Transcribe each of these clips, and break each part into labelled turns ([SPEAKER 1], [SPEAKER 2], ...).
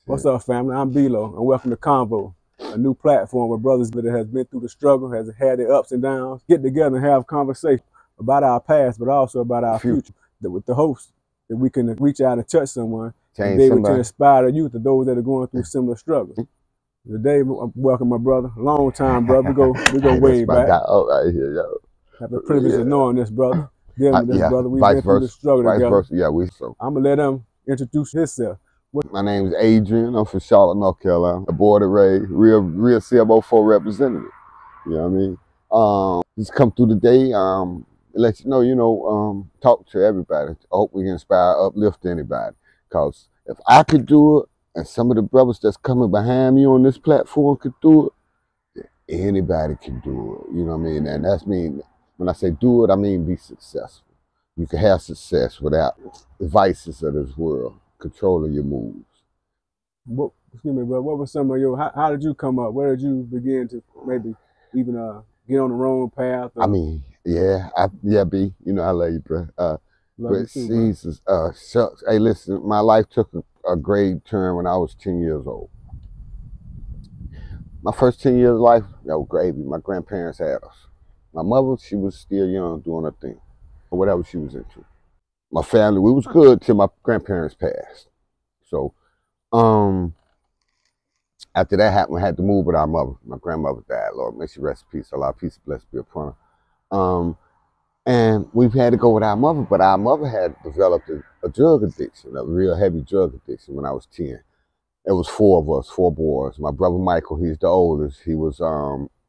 [SPEAKER 1] What's up, family? I'm Bilo, and welcome to Convo, a new platform where brothers that has been through the struggle, has had their ups and downs, get together and have conversation about our past, but also about our future. That with the host, that we can reach out and touch someone and be able to inspire the youth of those that are going through similar struggles. Today, I welcome my brother, long time brother. We go way back.
[SPEAKER 2] Right here, yo.
[SPEAKER 1] Have the privilege of knowing this brother, dealing with this brother. We've been through the struggle together.
[SPEAKER 2] Yeah,
[SPEAKER 1] I'm gonna let him introduce himself.
[SPEAKER 2] My name is Adrian. I'm from Charlotte, North Carolina. Board of Ray, real CMO4 representative. You know what I mean? Just come through today. Let you know, talk to everybody. I hope we can inspire, uplift anybody. Cause if I could do it, and some of the brothers that's coming behind me on this platform could do it, anybody can do it. You know what I mean? And that's mean when I say do it, I mean be successful. You can have success without the vices of this world controlling your moves.
[SPEAKER 1] Excuse me, bro. What was some of your? How did you come up? Where did you begin to maybe even get on the wrong path?
[SPEAKER 2] I mean, yeah, B. You know, I love you, bro. But Jesus, shucks. Hey, listen, my life took a great turn when I was 10 years old. My first 10 years of life, that was gravy. My grandparents had us. My mother, she was still young, doing her thing, or whatever she was into. My family, we was good till my grandparents passed. So, after that happened, we had to move with our mother. My grandmother died, Lord, may she rest in peace. A lot of peace, blessed be upon her. And we've had to go with our mother, but our mother had developed a drug addiction, a real heavy drug addiction when I was 10. It was 4 of us, 4 boys. My brother Michael, he's the oldest. He was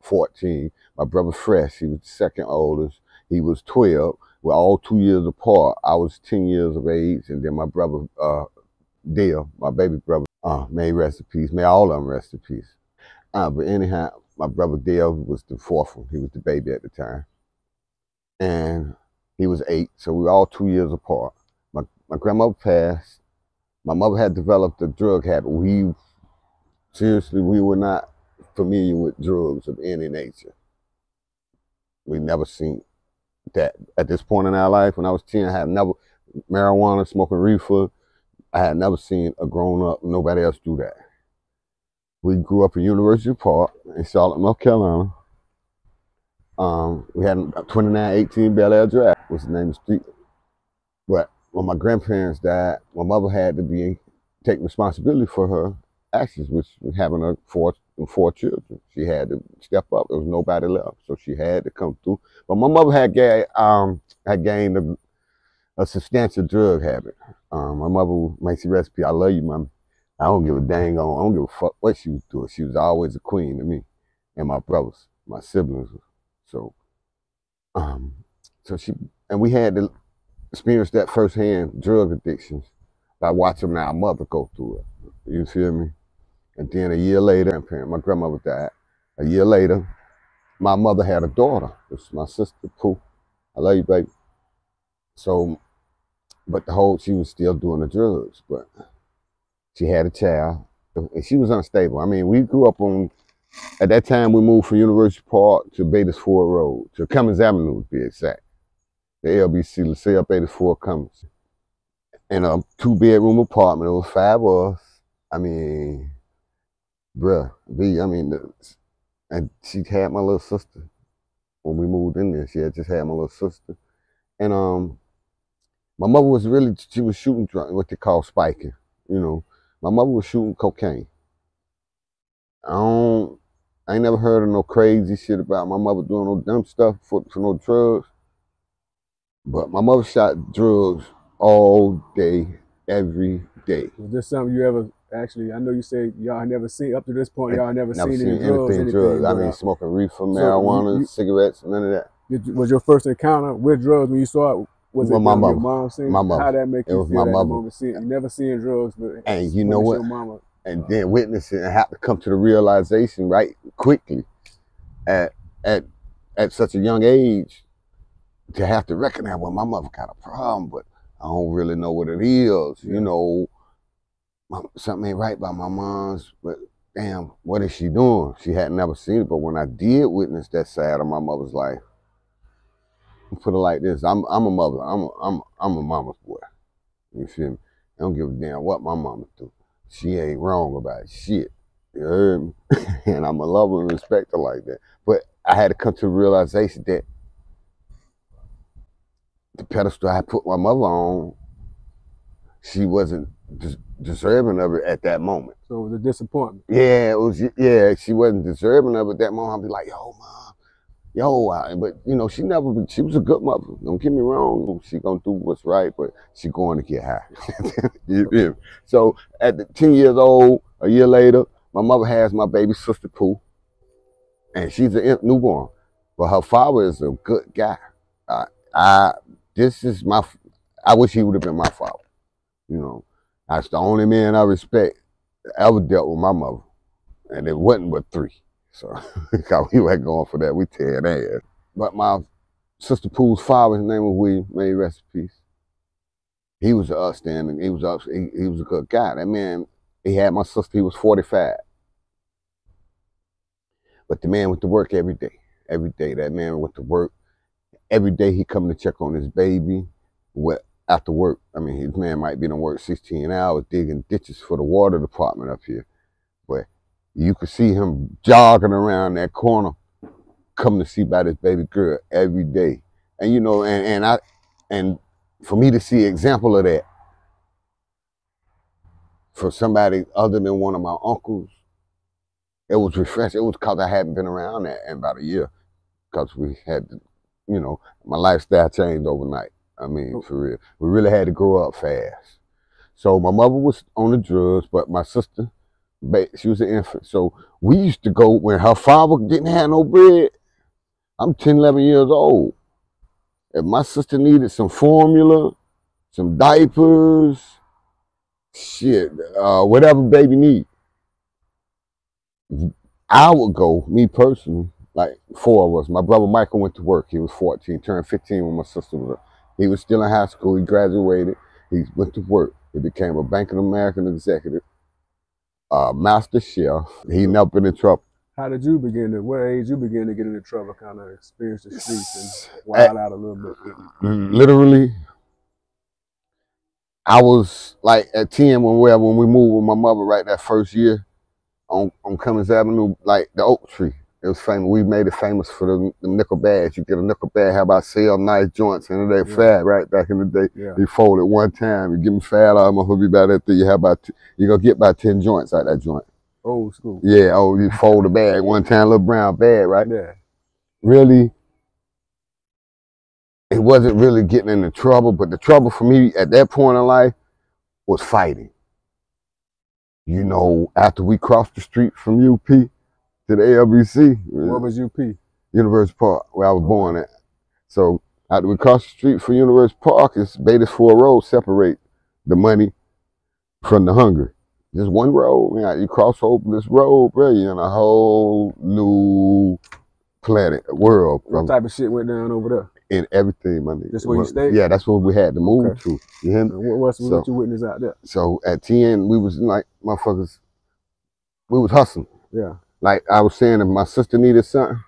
[SPEAKER 2] 14. My brother Fresh, he was the second oldest. He was 12. We're all 2 years apart. I was 10 years of age, and then my brother Dale, my baby brother, may he rest in peace. May all of them rest in peace. But anyhow, my brother Dale was the 4th one. He was the baby at the time. And he was 8, so we were all 2 years apart. My grandmother passed. My mother had developed a drug habit. We were not familiar with drugs of any nature. We never seen that. At this point in our life, when I was 10, I had never, marijuana, smoking reefer, I had never seen a grown-up, nobody else do that. We grew up in University Park in Charlotte, North Carolina. We had 2918 Bel Air Drive, was the name of the street. But when my grandparents died, my mother had to take responsibility for her actions, which was having her 4 children. She had to step up. There was nobody left, so she had to come through. But my mother had gained a substantial drug habit. My mother, may she rest in peace. I love you, Mom. I don't give a dang on. I don't give a fuck what she was doing. She was always a queen to me and my brothers, my siblings. So we had to experience that firsthand, drug addictions, by watching our mother go through it. You feel me? And then a year later, my grandmother died. A year later, my mother had a daughter. It was my sister, Pooh. I love you, baby. So, but she was still doing the drugs, but she had a child, and she was unstable. I mean, we grew up at that time we moved from University Park to Beatties Ford Road, to Cummins Avenue to be exact. The LBC, LaSalle Beatties Ford Cummins. In a 2-bedroom apartment, it was 5 of us. I mean, bruh, and she had my little sister. When we moved in there, she had just had my little sister. And my mother was she was shooting what they call spiking, you know. My mother was shooting cocaine. I ain't never heard of no crazy shit about my mother doing no dumb stuff for no drugs. But my mother shot drugs all day, every day.
[SPEAKER 1] Was this something you ever actually, I know you said y'all never seen, up to this point, y'all never seen any drugs.
[SPEAKER 2] I mean, smoking reefer, marijuana, cigarettes, none of that.
[SPEAKER 1] Was your first encounter with drugs when you saw it? Was it
[SPEAKER 2] my mother?
[SPEAKER 1] Your mom seen?
[SPEAKER 2] My mother.
[SPEAKER 1] How that make you feel?
[SPEAKER 2] My mother.
[SPEAKER 1] You never seen drugs, but
[SPEAKER 2] and you know what? And then witness it and have to come to the realization right quickly at such a young age to have to recognize, well, my mother got a problem, but I don't really know what it is. Yeah. You know, something ain't right by my mom's, but damn, what is she doing? She had never seen it, but when I did witness that side of my mother's life, put it like this: I'm a mother. I'm a mama's boy. You feel me? I don't give a damn what my mama do. She ain't wrong about shit. You heard me? And I'm a love and respect her like that. But I had to come to the realization that the pedestal I put my mother on, she wasn't deserving of it at that moment.
[SPEAKER 1] So it was a disappointment.
[SPEAKER 2] Yeah, it was. Yeah, she wasn't deserving of it at that moment. I'd be like, yo, mom, yo, but you know, she was a good mother. Don't get me wrong. She gonna do what's right, but she going to get high. So at 10 years old, a year later, my mother has my baby sister Pooh, and she's a newborn, but her father is a good guy. This is I wish he would have been my father. You know, that's the only man I respect ever dealt with my mother, and it wasn't but 3. So we were going for that. We teared ass. But my sister Pooh's father, his name was William, may he rest in peace. He was outstanding. He was a good guy. That man, he had my sister. He was 45. But the man went to work every day. Every day, that man went to work. Every day he come to check on his baby. After work, I mean, his man might be to work 16 hours digging ditches for the water department up here. But you could see him jogging around that corner, coming to see about his baby girl every day. And you know, and for me to see an example of that for somebody other than one of my uncles, it was refreshing. It was because I hadn't been around that in about a year, because we had to, you know, my lifestyle changed overnight. I mean, for real. We really had to grow up fast. So my mother was on the drugs, but my sister, she was an infant. So we used to go when her father didn't have no bread. I'm 10, 11 years old. If my sister needed some formula, some diapers, shit, whatever baby need, I would go, me personally, like 4 of us. My brother Michael went to work. He was 14, turned 15 when my sister was up. He was still in high school. He graduated. He went to work. He became a Bank of America executive, master chef. He never been in trouble.
[SPEAKER 1] How did you what age you begin to get into trouble, kind of experience the streets and wild out a little bit?
[SPEAKER 2] Literally, I was like at 10 when we moved with my mother right that first year on Cummins Avenue, like the oak tree. It was famous. We made it famous for the nickel bags. You get a nickel bag, how about sell nice joints, and they fat right back in the day. Yeah. You fold it one time, you give me fat, I'm gonna be about that thing. You you're gonna get about 10 joints out that joint.
[SPEAKER 1] Old school.
[SPEAKER 2] Yeah, you fold the bag one time, little brown bag, right?
[SPEAKER 1] Yeah.
[SPEAKER 2] Really, it wasn't really getting into trouble, but the trouble for me at that point in life was fighting. You know, after we crossed the street from UP to the LBC.
[SPEAKER 1] What was UP?
[SPEAKER 2] University Park, where I was born at. So after we crossed the street from University Park, it's Badersford Road separate the money from the hunger. Just one road. You know, you cross over this road, bro, you're in a whole new planet, world.
[SPEAKER 1] What type of shit went down over there?
[SPEAKER 2] And everything, my nigga.
[SPEAKER 1] That's where you stayed?
[SPEAKER 2] Yeah, that's where we had to move to. You hear me?
[SPEAKER 1] What you witnessed out there?
[SPEAKER 2] So at 10, we was like, motherfuckers, we was hustling.
[SPEAKER 1] Yeah.
[SPEAKER 2] Like I was saying, if my sister needed something,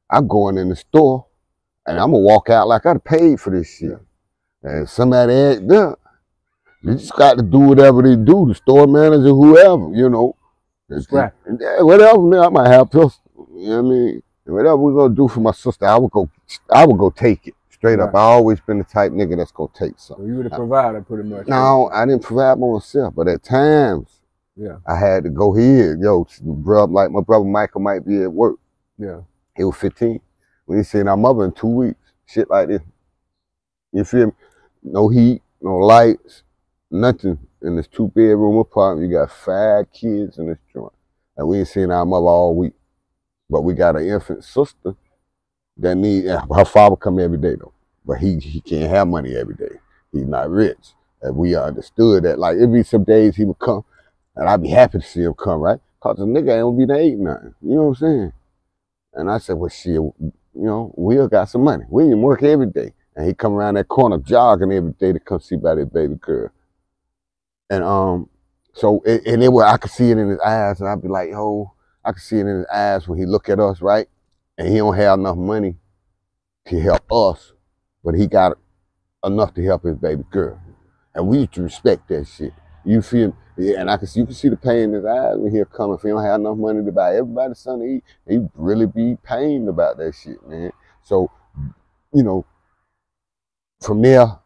[SPEAKER 2] I'm going in the store and I'm gonna walk out like I paid for this shit. Yeah. And if somebody act up, you just got to do whatever they do, the store manager, whoever, you know.
[SPEAKER 1] Scrap.
[SPEAKER 2] Whatever, man, I might have pistol. You know what I mean? And whatever we're gonna do for my sister, I would go take it. Straight up. I always been the type nigga that's gonna take something.
[SPEAKER 1] So you were the provider pretty much.
[SPEAKER 2] No, I didn't provide for myself, but at times, yeah, I had to go here. Yo, bro, like my brother Michael might be at work.
[SPEAKER 1] Yeah.
[SPEAKER 2] He was 15. When he seen our mother in 2 weeks, shit like this. You feel me? No heat, no lights, nothing in this 2-bedroom apartment. You got 5 kids in this joint. And we ain't seen our mother all week. But we got an infant sister that her father come every day though. But he can't have money every day. He's not rich. And we understood that. Like, it'd be some days he would come, and I'd be happy to see him come, right? Cause the nigga ain't gonna be there eating nothing. You know what I'm saying? And I said, well, shit, you know, Will got some money. William work every day. And he come around that corner jogging every day to come see about his baby girl. And I could see it in his eyes, and I'd be like, yo, I could see it in his eyes when he look at us, right? And he don't have enough money to help us, but he got enough to help his baby girl. And we used to respect that shit. You feel me? Yeah, and you can see the pain in his eyes when he'll come. If he don't have enough money to buy everybody something to eat, he really be pained about that shit, man. So, you know, from there,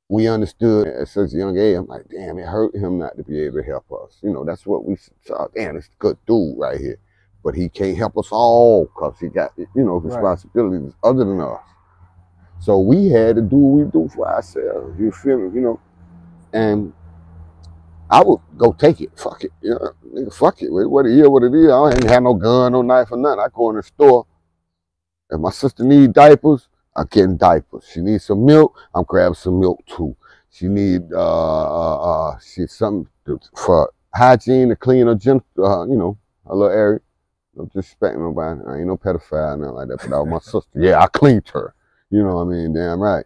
[SPEAKER 2] we understood at such a young age. I'm like, damn, it hurt him not to be able to help us. You know, that's what we saw. Damn, it's a good dude right here. But he can't help us all because he got, you know, responsibilities other than us. So we had to do what we do for ourselves. You feel me? You know, and I would go take it. Fuck it. You know, nigga, fuck it. What it is, what it is. I ain't have no gun, no knife or nothing. I go in the store. If my sister need diapers, I'm getting diapers. She needs some milk, I'm grabbing some milk too. She need something for hygiene to clean her gym, you know, a little area. I'm just disrespecting nobody. I ain't no pedophile, nothing like that. But that was my sister. Yeah, I cleaned her. You know what I mean? Damn right.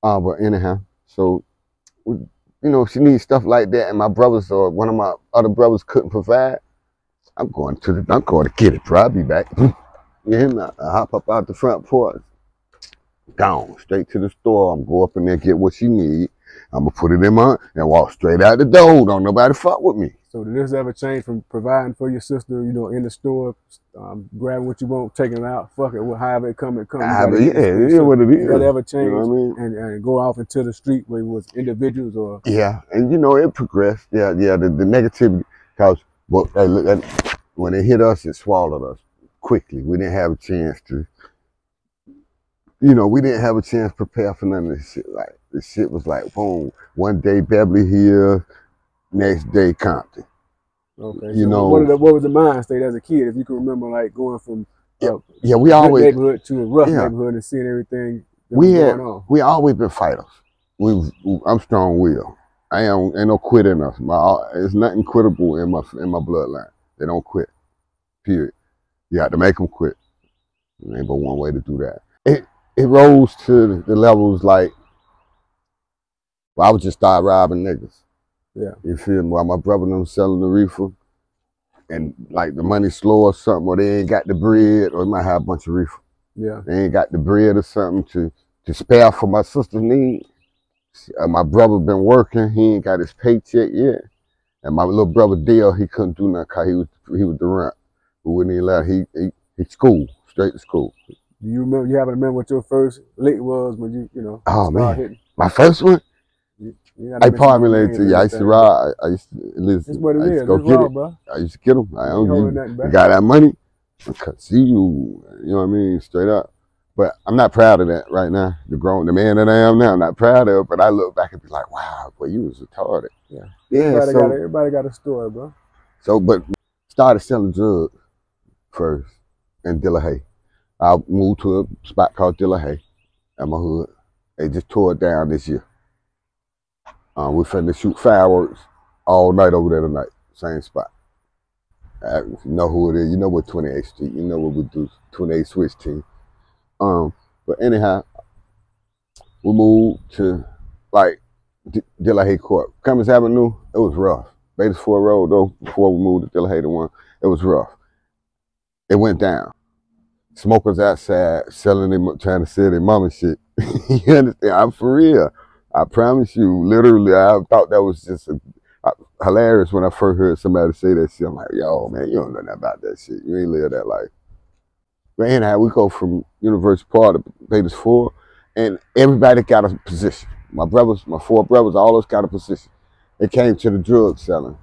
[SPEAKER 2] But anyhow, so you know, she needs stuff like that, and my brothers or one of my other brothers couldn't provide. I'm going to get it, bro. I'll be back. Yeah, I hop up out the front porch, gone straight to the store. I'm go up in there, get what she need. I'm gonna put it in my and walk straight out the door. Don't nobody fuck with me.
[SPEAKER 1] So did this ever change from providing for your sister, you know, in the store, grabbing what you want, taking it out, fuck it, however it come, it come.
[SPEAKER 2] Yeah, it is what it is.
[SPEAKER 1] Did that ever change?
[SPEAKER 2] You know what I mean?
[SPEAKER 1] And go off into the street where it was individuals or?
[SPEAKER 2] Yeah, and you know, it progressed. Yeah, the negativity, because when it hit us, it swallowed us quickly. We didn't have a chance to, you know, we didn't have a chance to prepare for none of this shit. Like, this shit was like, boom, one day Beverly Hills, next day Compton.
[SPEAKER 1] Okay.
[SPEAKER 2] You know,
[SPEAKER 1] what was the mind state as a kid, if you can remember, like going from
[SPEAKER 2] we always
[SPEAKER 1] neighborhood to a rough neighborhood and seeing everything going on?
[SPEAKER 2] We always been fighters. I'm strong-willed. Ain't no quit in us. There's nothing quittable in my bloodline. They don't quit. Period. You have to make them quit. There ain't but one way to do that. It rose to the levels like, well, I would just start robbing niggas.
[SPEAKER 1] Yeah.
[SPEAKER 2] You feel me? While my brother them selling the reefer, and like the money slow or something, or they ain't got the bread, or they might have a bunch of reefer.
[SPEAKER 1] Yeah.
[SPEAKER 2] They ain't got the bread or something to spare for my sister's needs. My brother been working, he ain't got his paycheck yet. And my little brother Dale, he couldn't do nothing because he was the runt. But when he left, he school, straight to school.
[SPEAKER 1] Do you remember, you happen to remember what your first lick was when you know,
[SPEAKER 2] man.
[SPEAKER 1] hitting?
[SPEAKER 2] My first one? I probably related to you. I used to ride. I used to listen.
[SPEAKER 1] That's what it is.
[SPEAKER 2] Go get it. Bro. I used to get them. I don't you got that money. I see you. You know what I mean? Straight up. But I'm not proud of that right now. The man that I am now, I'm not proud of it. But I look back and be like, wow, boy, you was retarded.
[SPEAKER 1] Yeah.
[SPEAKER 2] Yeah.
[SPEAKER 1] Everybody got a story, bro.
[SPEAKER 2] So, but started selling drugs first in Delahaye. I moved to a spot called Delahaye at my hood. They just tore it down this year. We finna shoot fireworks all night over there tonight. Same spot. You know who it is. You know what 28th Street. You know what we do. 28th Switch Team. But anyhow, we moved to like Delahaye Court. Cummins Avenue, it was rough. Batesford Road though, before we moved to Delahaye to one, it was rough. It went down. Smokers outside selling them, trying to sell their mama shit. You understand? I'm for real. I promise you, literally, I thought that was just hilarious when I first heard somebody say that shit. I'm like, yo, man, you don't know nothing about that shit. You ain't live that life. But anyhow, we go from University Park to Batesford, and everybody got a position. My brothers, my four brothers, all of us got a position. It came to the drug selling.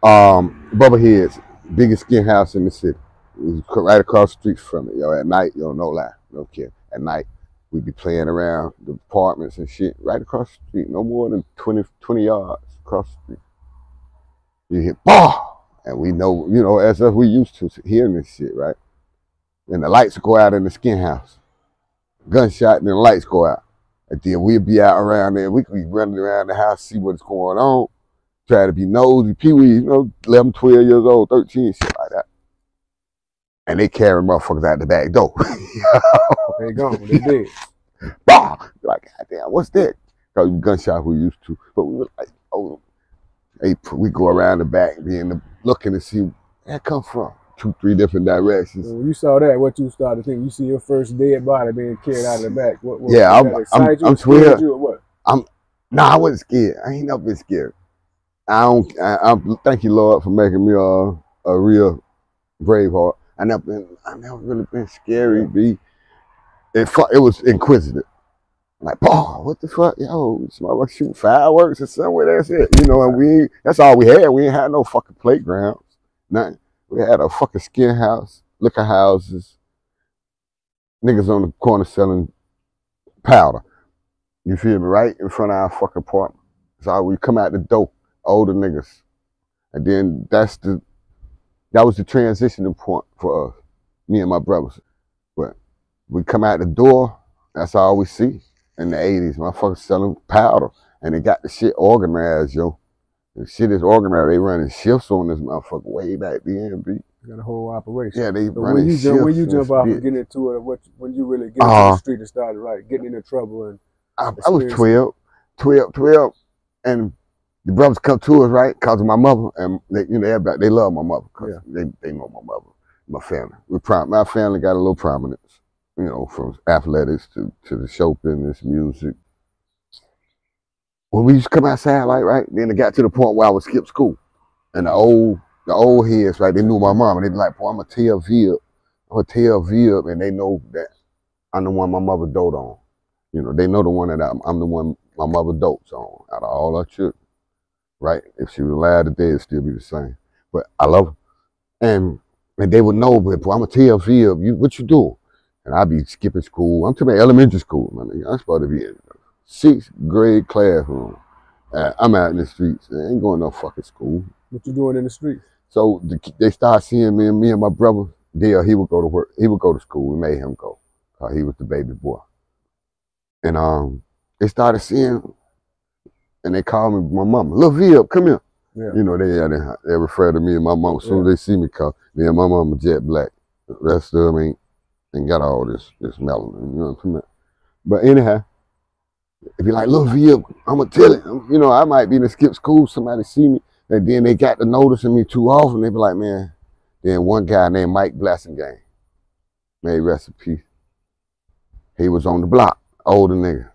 [SPEAKER 2] Bubba Head's biggest skin house in the city. It was right across the street from it. Yo, at night, yo, no lie, no kid. At night, we'd be playing around the apartments and shit right across the street, no more than 20 yards across the street. You hear, bah! And we know, you know, as we used to hearing this shit, right? And the lights go out in the skin house. Gunshot, and then the lights go out. And then we'd be out around there. We could be running around the house, see what's going on, try to be nosy. Pee-wee, you know, 11, 12 years old, 13, shit like that. And they carrying motherfuckers out the back door.
[SPEAKER 1] They gone. They dead.
[SPEAKER 2] Bah! Like, goddamn, what's that? Because gunshot we used to. But we were like, oh, hey, we go around the back, looking to see where that come from. 2, 3 different directions.
[SPEAKER 1] When you saw that, what you started thinking? You see your first dead body being carried out of the back.
[SPEAKER 2] Yeah, I'm 12.
[SPEAKER 1] You or what?
[SPEAKER 2] Nah, I wasn't scared. I ain't never been scared. I thank you, Lord, for making me a real brave heart. I never really been scary. B. It was inquisitive. Like, oh, what the fuck, yo? Somebody shoot fireworks or somewhere. That's it. You know, and that's all we had. We ain't had no fucking playgrounds. Nothing. We had a fucking skin house, liquor houses, niggas on the corner selling powder. You feel me? Right in front of our fucking apartment. So we come out the door, older niggas. And then that was the transitioning point for us, me and my brothers. But we come out the door, that's all we see. In the 80s, motherfuckers selling powder. And they got the shit organized, yo. The shit is organized. They running shifts on this motherfucker way back then, B.
[SPEAKER 1] Got a whole operation.
[SPEAKER 2] Yeah, they
[SPEAKER 1] so
[SPEAKER 2] running shifts.
[SPEAKER 1] When you jump off and get into it, when you really get into the street and started getting into trouble and
[SPEAKER 2] I was 12, and the brothers come to us, right, because of my mother, and everybody, they love my mother, because they know my mother, my family. My family got a little prominence. From athletics to the show business, music. When we used to come outside, right, then it got to the point where I would skip school. And the old heads, right, they knew my mom, and they'd be like, boy, I'm going to tell Vib, and they know that I'm the one my mother doted on. They know the one that I'm the one my mother dotes on out of all our children, right? If she was alive today, it'd still be the same. But I love her. And they would know, but boy, I'm going to tell Vib, what you doing? And I'd be skipping school. I'm talking about elementary school, man. I'm supposed to be in 6th grade classroom. I'm out in the streets. I ain't going to no fucking school.
[SPEAKER 1] What you doing in the streets?
[SPEAKER 2] So they start seeing me and my brother. Dale, he would go to work. He would go to school. We made him go. He was the baby boy. And they started seeing, and they called me my mama. Lil Vib, come here. Yeah. They refer to me and my mom. As soon as they see me, call me and my mama jet black. The rest of them ain't got all this melanin, you know what I'm saying? But anyhow, if you like, Lil Vib, I'm going to tell it. I might be in the skip school, somebody see me, and then they got to noticing me too often. They be like, man, then one guy named Mike Blassingame, may he rest in peace. He was on the block, older nigga.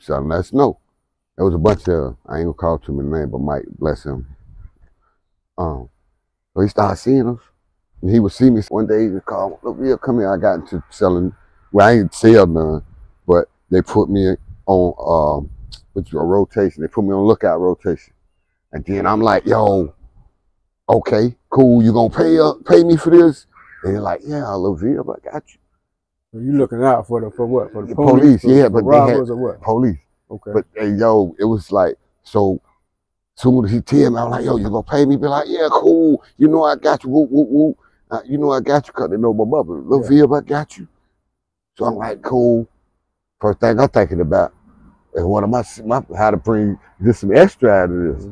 [SPEAKER 2] So let's know. There was a bunch of, I ain't going to call too many names, but Mike, bless him. So he started seeing us. And he would see me one day, he would call, look, Vib, come here. I got into selling, well, I ain't sell none, but they put me on a rotation. They put me on lookout rotation. And then I'm like, yo, okay, cool, you gonna pay me for this? And they're like, yeah, Lil Vib, I got you.
[SPEAKER 1] So you looking out for what? For the
[SPEAKER 2] police? Yeah, but
[SPEAKER 1] they had or what?
[SPEAKER 2] Police.
[SPEAKER 1] Okay.
[SPEAKER 2] But hey, yo, it was like, so soon as he tell me, I'm like, yo, you gonna pay me? Be like, yeah, cool. I got you. Woo, woo, woo. I got you, because they know my mother. Lil Vib, I got you. So I'm like, cool. First thing I'm thinking about is what am I how to bring just some extra out of this.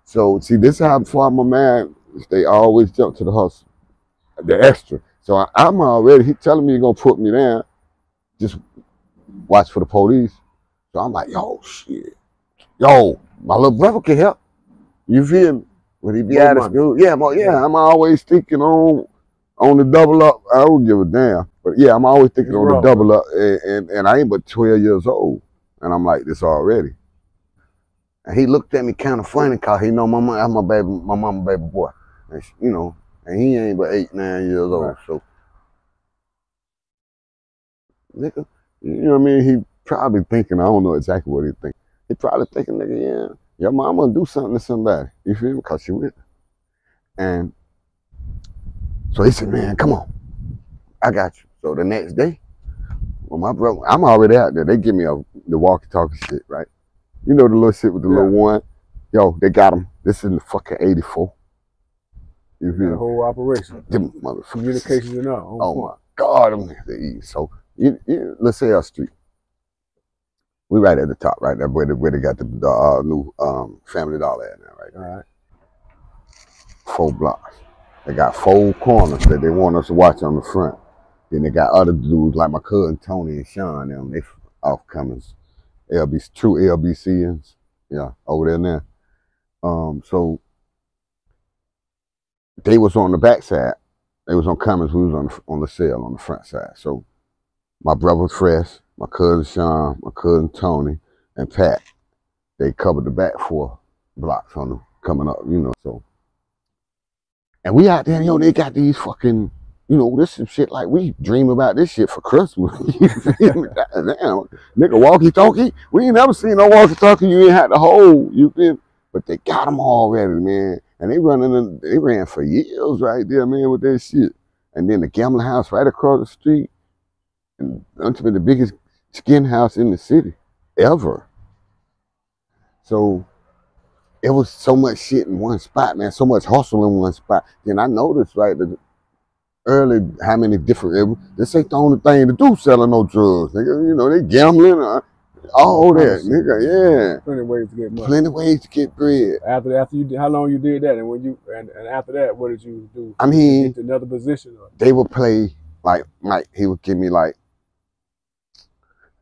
[SPEAKER 2] So see, this is how far my man, they always jump to the hustle, the extra. So I'm already, he telling me he's gonna put me down, just watch for the police. So I'm like, yo, shit. Yo, my little brother can help. You feel me? When he be out of school. Yeah, I'm always thinking on the double up. I don't give a damn. But yeah, I'm always thinking on the double up. And I ain't but 12 years old. And I'm like this already. And he looked at me kind of funny because he know my mama baby boy. And, and he ain't but 8, 9 years old. Right. So, nigga, you know what I mean? He probably thinking, I don't know exactly what he think. He probably thinking, nigga, yeah, your mama do something to somebody. You feel me? Because she with me. And so he said, man, come on. I got you. So the next day, well, my brother, I'm already out there. They give me the walkie-talkie shit, right? You know the little shit with the little one? Yo, they got him. This is in the fucking 84. You feel
[SPEAKER 1] the whole operation.
[SPEAKER 2] Them motherfuckers.
[SPEAKER 1] Communications and all.
[SPEAKER 2] Oh my God, them niggas. So, let's say our street. We right at the top, right there, where they got the new Family Dollar at now, right?
[SPEAKER 1] All right.
[SPEAKER 2] 4 blocks. They got 4 corners that they want us to watch on the front. Then they got other dudes like my cousin Tony and Sean, them, they off-comers. True LBCians, yeah, over there now. So they was on the back side. They was on Cummins, we was on the cell on the front side. So my brother Fresh, my cousin Sean, my cousin Tony, and Pat, they covered the back for blocks on them coming up, you know. So, and we out there, you know, they got these fucking, you know, this is shit like we dream about this shit for Christmas. You feel me? Damn, nigga, walkie-talkie. We ain't never seen no walkie-talkie you ain't had to hold. You feel me? But they got them already, man. And they ran for years right there, man, with that shit. And then the gambling house right across the street, and ultimately the biggest skin house in the city ever. So it was so much shit in one spot, man. So much hustle in one spot. Then I noticed, right, early how many different. This ain't the only thing to do selling no drugs, nigga. You know they gambling, all that, nigga. Yeah.
[SPEAKER 1] Plenty of ways to get money.
[SPEAKER 2] Plenty of ways to get bread.
[SPEAKER 1] After you, how long you did that, and when you and after that, what did you do?
[SPEAKER 2] I mean,
[SPEAKER 1] get to another position. Or?
[SPEAKER 2] They would play like he would give me like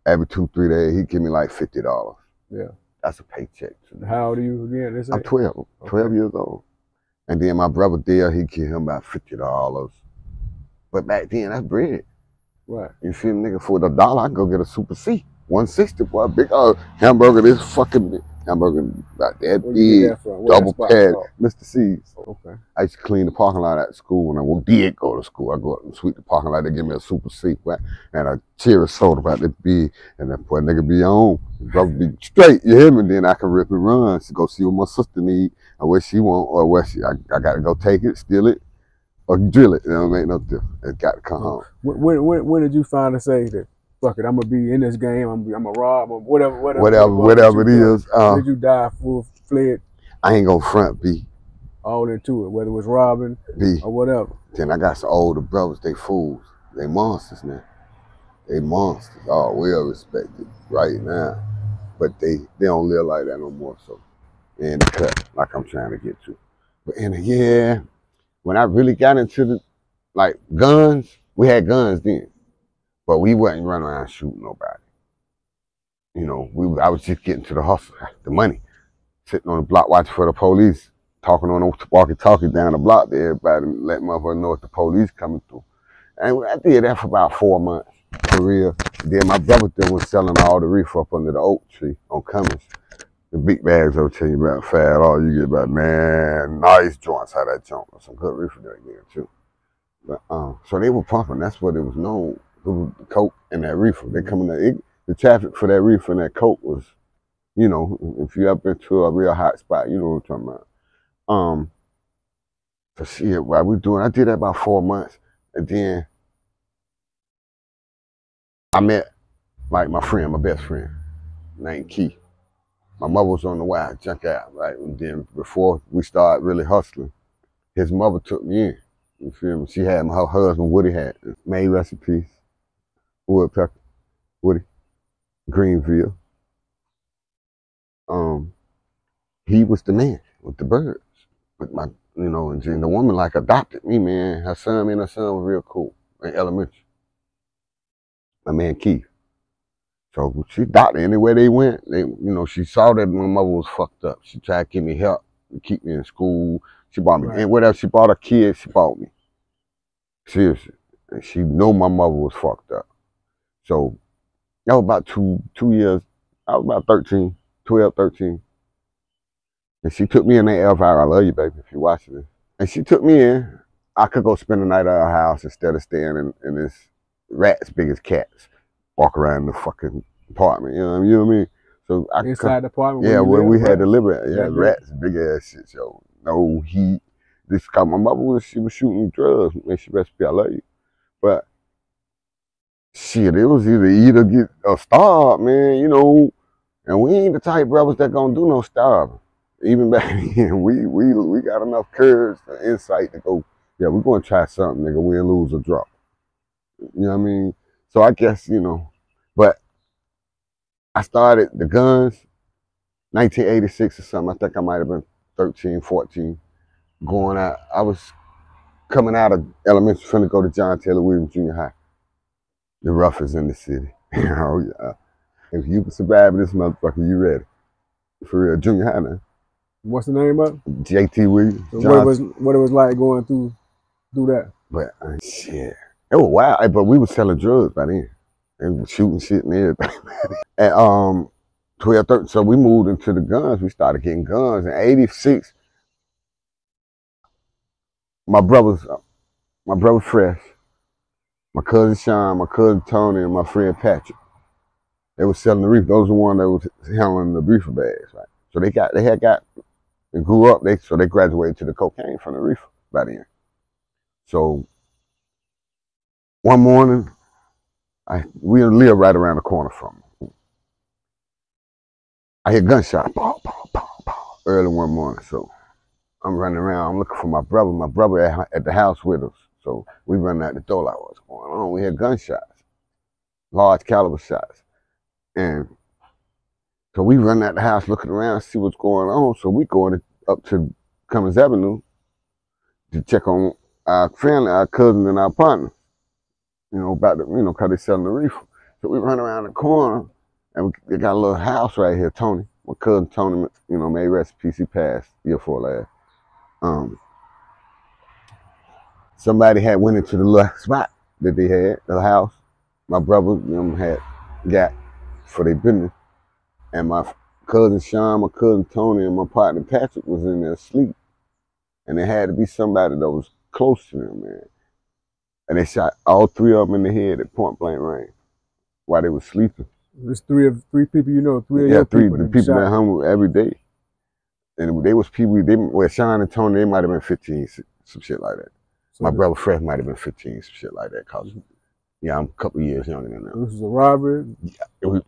[SPEAKER 2] every 2-3 days. He'd give me like $50.
[SPEAKER 1] Yeah.
[SPEAKER 2] That's a paycheck.
[SPEAKER 1] How old are you again?
[SPEAKER 2] I'm 12. Okay. 12 years old. And then my brother there, he'd give him about $50. But back then, that's bread.
[SPEAKER 1] Right.
[SPEAKER 2] You feel me, nigga? For the $1, I can go get a Super C. 160 for a big hamburger. This fucking big hamburger about that big, double pad, Mr. C's.
[SPEAKER 1] Okay.
[SPEAKER 2] I used to clean the parking lot at school when I did go to school. I go up and sweep the parking lot. They give me a Super C and a cherry soda about that big, and that poor nigga be on. His brother be straight. You hear me? Then I can rip and run to go see what my sister need or what she want or what I got to go take it, steal it, or drill it. You know, make no difference. It got to come home.
[SPEAKER 1] When did you finally say that? Fuck it, I'm gonna be in this game. I'm gonna rob. Whatever it
[SPEAKER 2] is.
[SPEAKER 1] Did you die full-fledged?
[SPEAKER 2] I ain't gonna front B.
[SPEAKER 1] All into it, whether it was robbing
[SPEAKER 2] B
[SPEAKER 1] or whatever.
[SPEAKER 2] Then I got some older brothers. They fools. They monsters now. They monsters. All well respected right now, but they don't live like that no more. So they in the cut like I'm trying to get to. But when I really got into the guns, we had guns then. But we wasn't running around shooting nobody. You know, I was just getting to the hustle, the money. Sitting on the block watching for the police, talking on the walkie-talkie down the block to everybody, letting motherfuckers know if the police coming through. And I did that for about 4 months, for real. Then my brother was selling all the reefer up under the oak tree on Cummins. The big bags I was telling you about, fat, all you get about, man, nice joints out of that joint. Some good reefer there again, too. But, so they were pumping, that's what it was known. The coke and that reefer. They coming there. The traffic for that reefer and that coke was, you know, if you up into a real hot spot, you know what I'm talking about. So shit, while we doing, I did that about 4 months, and then I met my best friend, named Keith. My mother was on the wild junk out, right? And then before we started really hustling, his mother took me in. You feel me? She had her husband Woody had made recipes. Woodpecker, Woody, Greenville. He was the man with the birds. With my, you know, and the woman adopted me, man. Her son were real cool in elementary. My man Keith. So she adopted anywhere they went. She saw that my mother was fucked up. She tried to give me help to keep me in school. She bought me, and whatever she bought a kid, she bought me. Seriously. And she knew my mother was fucked up. So that was about two years. I was about 13, 12, 13. And she took me in that Elvira. I love you, baby, if you're watching this. And she took me in. I could go spend the night at her house instead of staying in this rats big as cats. Walk around the fucking apartment, you know what I mean? So I
[SPEAKER 1] inside the apartment?
[SPEAKER 2] Yeah, where we had to live at. Yeah, rats, big ass shit, yo. No heat. This cause my mother she was shooting drugs. Man, she recipe, I love you. But shit, it was either get or starve, man, you know. And we ain't the type brothers that gonna do no starving. Even back then, we got enough courage and insight to go, yeah, we're gonna try something, nigga. We'll lose or drop. You know what I mean? So I guess, you know, but I started the guns 1986 or something. I think I might have been 13, 14, going out. I was coming out of elementary, finna go to John Taylor Williams Junior High. The roughest in the city. Oh yeah. If you can survive this motherfucker, you ready. For real, junior high now.
[SPEAKER 1] What's the name of it?
[SPEAKER 2] JT Williams.
[SPEAKER 1] So what it was like going through that?
[SPEAKER 2] But shit. It was wild, but we was selling drugs by then. And shooting shit and everything. And 12, 13. So we moved into the guns. We started getting guns in '86. My brother Fresh, my cousin Sean, my cousin Tony, and my friend Patrick. They were selling the reefer. Those were the ones that was handling the reefer bags, right? So they grew up. So they graduated to the cocaine from the reefer by then. So one morning, we live right around the corner from them. I hear gunshots, pow, pow, pow, pow, early one morning. So I'm running around. I'm looking for my brother. My brother at the house with us. So we run out the door like, what's going on? We hear gunshots, large caliber shots. And so we run out the house looking around, see what's going on. So we going up to Cummins Avenue to check on our family, our cousin, and our partner. About the, cause they selling the reefer. So we run around the corner, and they got a little house right here, Tony. My cousin Tony, may rest in peace, he passed year before last. Somebody had went into the little spot that they had, the house. My brother, had got for their business. And my cousin Sean, my cousin Tony, and my partner Patrick was in there asleep. And it had to be somebody that was close to them, man. And they shot all three of them in the head at point blank range while they were sleeping.
[SPEAKER 1] There's three people you know, three of your people.
[SPEAKER 2] The people that hung every day. And they was people, Sean and Tony, they might have been 15, some shit like that. So my brother Fred might have been 15, some shit like that. Cause I'm a couple years younger than them.
[SPEAKER 1] This was a robbery?
[SPEAKER 2] Yeah,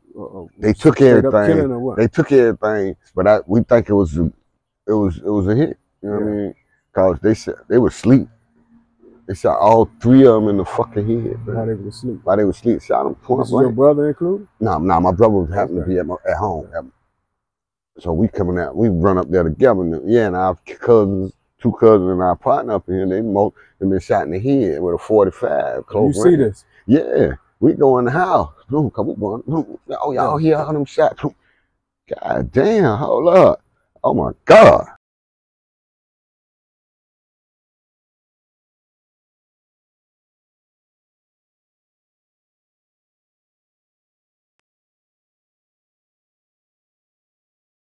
[SPEAKER 2] they took everything. They took everything, but we think it was a hit. You know what I mean? Cause they were asleep. They shot all three of them in the fucking head.
[SPEAKER 1] While they were asleep.
[SPEAKER 2] While they were asleep, shot them point blank.
[SPEAKER 1] Was your brother included?
[SPEAKER 2] No, my brother happened to be at home. So we coming out, we run up there together. And our cousins, two cousins and our partner up here, they been shot in the head with a 45.
[SPEAKER 1] You see this?
[SPEAKER 2] Yeah. We go in the house. Cause we going, oh, y'all hear all them shots? God damn, hold up. Oh my God.